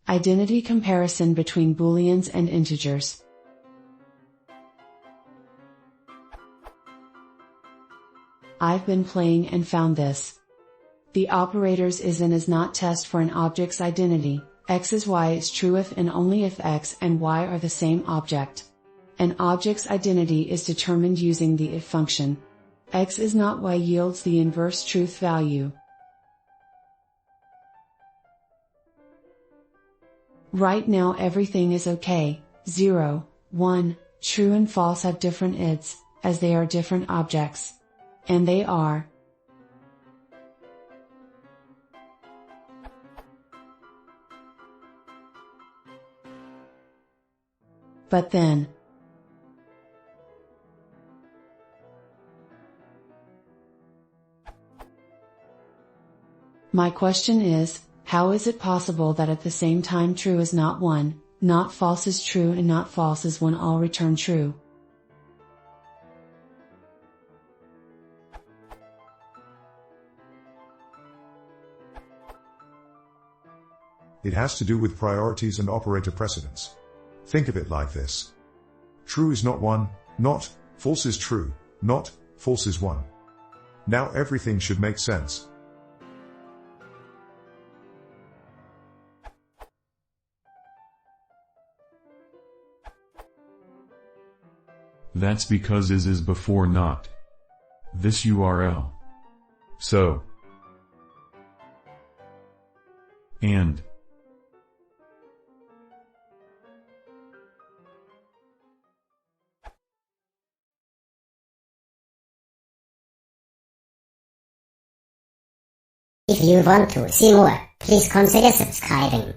Identity comparison between booleans and integers. I've been playing and found this. The operators is and is not test for an object's identity. X is Y is true if and only if X and Y are the same object. An object's identity is determined using the if function. X is not Y yields the inverse truth value. Right now everything is okay. 0, 1, true and false have different ids, as they are different objects. And they are. But then. My question is, how is it possible that at the same time true is not 1, not false is true and not false is 1 all return true? It has to do with priorities and operator precedence. Think of it like this. True is not 1, not, false is true, not, false is 1. Now everything should make sense. That's because is before not. This URL. So. And. If you want to see more, please consider subscribing.